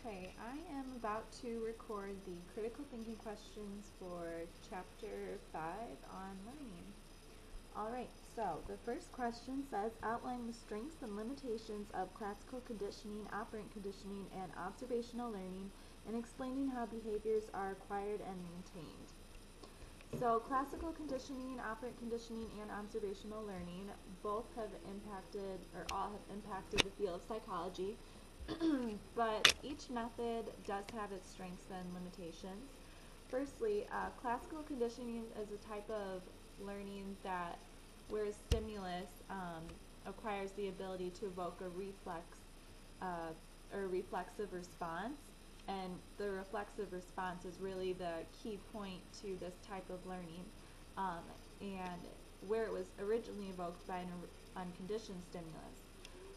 Okay, I am about to record the critical thinking questions for chapter 5 on learning. Alright, so the first question says outline the strengths and limitations of classical conditioning, operant conditioning, and observational learning, and explaining how behaviors are acquired and maintained. So classical conditioning, operant conditioning, and observational learning both have impacted, or all have impacted the field of psychology. But each method does have its strengths and limitations. Firstly, classical conditioning is a type of learning that where a stimulus acquires the ability to evoke a reflexive response, and the reflexive response is really the key point to this type of learning, and where it was originally evoked by an unconditioned stimulus.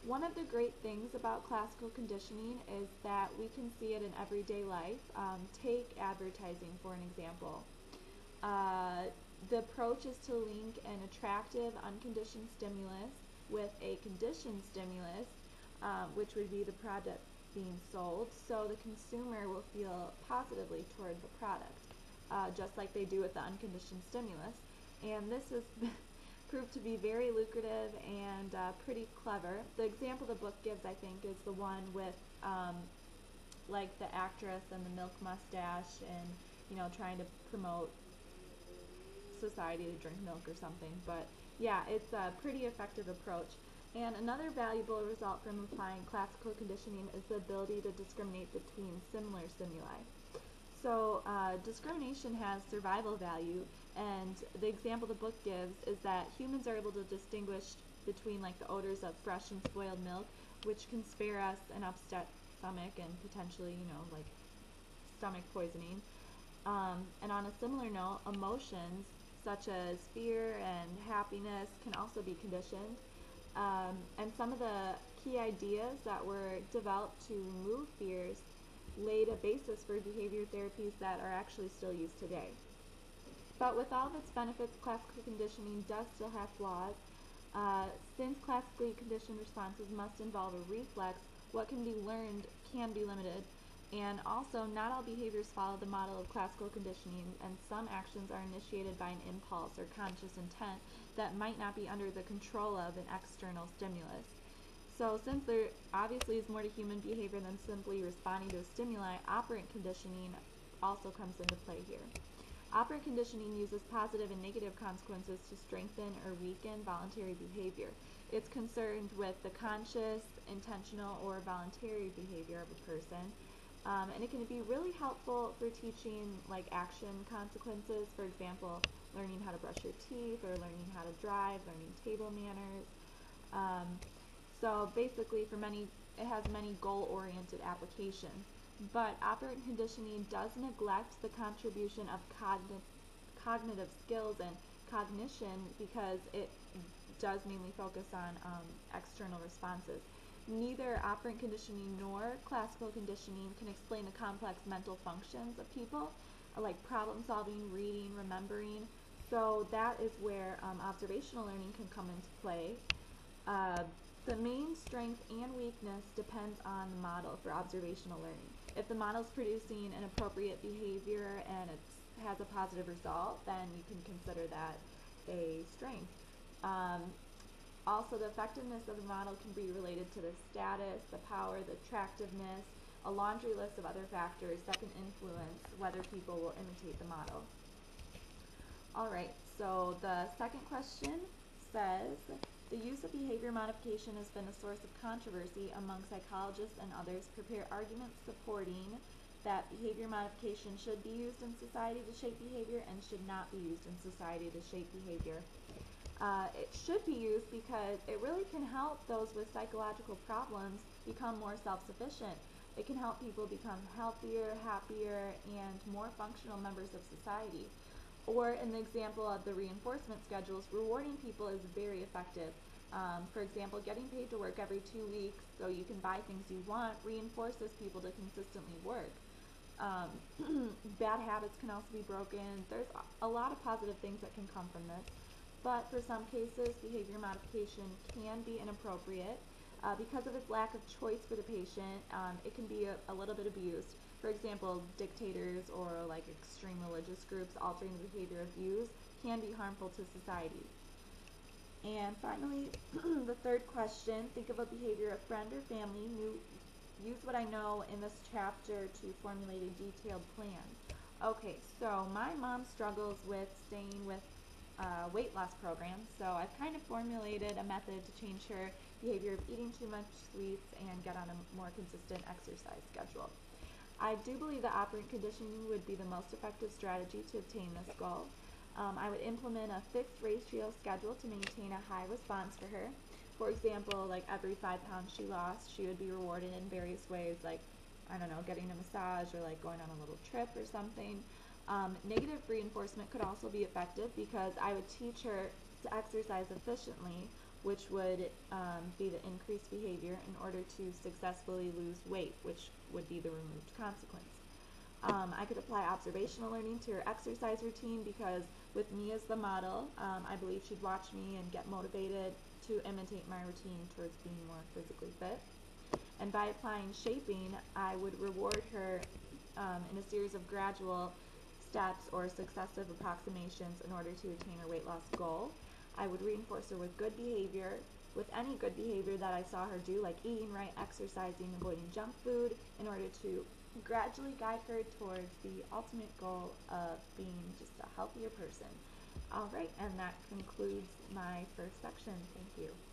One of the great things about classical conditioning is that we can see it in everyday life. Take advertising for an example. The approach is to link an attractive unconditioned stimulus with a conditioned stimulus, which would be the product being sold, so the consumer will feel positively toward the product, just like they do with the unconditioned stimulus. And this is proved to be very lucrative and pretty clever. The example the book gives, I think, is the one with like the actress and the milk mustache, and trying to promote society to drink milk or something. But yeah, it's a pretty effective approach. And another valuable result from applying classical conditioning is the ability to discriminate between similar stimuli. So discrimination has survival value, and the example the book gives is that humans are able to distinguish between like the odors of fresh and spoiled milk, which can spare us an upset stomach and potentially, like stomach poisoning. And on a similar note, emotions such as fear and happiness can also be conditioned. And some of the key ideas that were developed to remove fears laid a basis for behavior therapies that are actually still used today. But with all of its benefits, classical conditioning does still have flaws. Since classically conditioned responses must involve a reflex, what can be learned can be limited. And also, not all behaviors follow the model of classical conditioning, and some actions are initiated by an impulse or conscious intent that might not be under the control of an external stimulus. So since there obviously is more to human behavior than simply responding to a stimuli, operant conditioning also comes into play here. Operant conditioning uses positive and negative consequences to strengthen or weaken voluntary behavior. It's concerned with the conscious, intentional, or voluntary behavior of a person. And it can be really helpful for teaching like action consequences, for example, learning how to brush your teeth, or learning how to drive, learning table manners. So basically, it has many goal-oriented applications. But operant conditioning does neglect the contribution of cognitive skills and cognition, because it does mainly focus on external responses. Neither operant conditioning nor classical conditioning can explain the complex mental functions of people, like problem solving, reading, remembering. So that is where observational learning can come into play. The main strength and weakness depends on the model for observational learning. If the model is producing an appropriate behavior and it has a positive result, then you can consider that a strength. Also, the effectiveness of the model can be related to the status, the power, the attractiveness, a laundry list of other factors that can influence whether people will imitate the model. Alright, so the second question says, the use of behavior modification has been a source of controversy among psychologists, and others prepare arguments supporting that behavior modification should be used in society to shape behavior and should not be used in society to shape behavior. It should be used because it really can help those with psychological problems become more self-sufficient. It can help people become healthier, happier, and more functional members of society. Or in the example of the reinforcement schedules, rewarding people is very effective. For example, getting paid to work every 2 weeks so you can buy things you want reinforces people to consistently work. Bad habits can also be broken. There's a lot of positive things that can come from this. But for some cases, behavior modification can be inappropriate. Because of its lack of choice for the patient, it can be a little bit abused. For example, dictators or like extreme religious groups altering the behavior of youth can be harmful to society. And finally, the third question, think of a behavior a friend or family knew. Use what I know in this chapter to formulate a detailed plan. Okay, so my mom struggles with staying with weight loss programs, so I've kind of formulated a method to change her behavior of eating too much sweets and get on a more consistent exercise schedule. I do believe that operant conditioning would be the most effective strategy to obtain this goal. I would implement a fixed ratio schedule to maintain a high response for her. For example, like every 5 pounds she lost, she would be rewarded in various ways, like, I don't know, getting a massage or like going on a little trip or something. Negative reinforcement could also be effective because I would teach her to exercise efficiently, which would be the increased behavior in order to successfully lose weight, which would be the removed consequence. I could apply observational learning to her exercise routine because with me as the model, I believe she'd watch me and get motivated to imitate my routine towards being more physically fit. And by applying shaping, I would reward her in a series of gradual steps or successive approximations in order to attain her weight loss goal. I would reinforce her with good behavior, with any good behavior that I saw her do, like eating right, exercising, avoiding junk food, in order to gradually guide her towards the ultimate goal of being just a healthier person. Alright, and that concludes my first section. Thank you.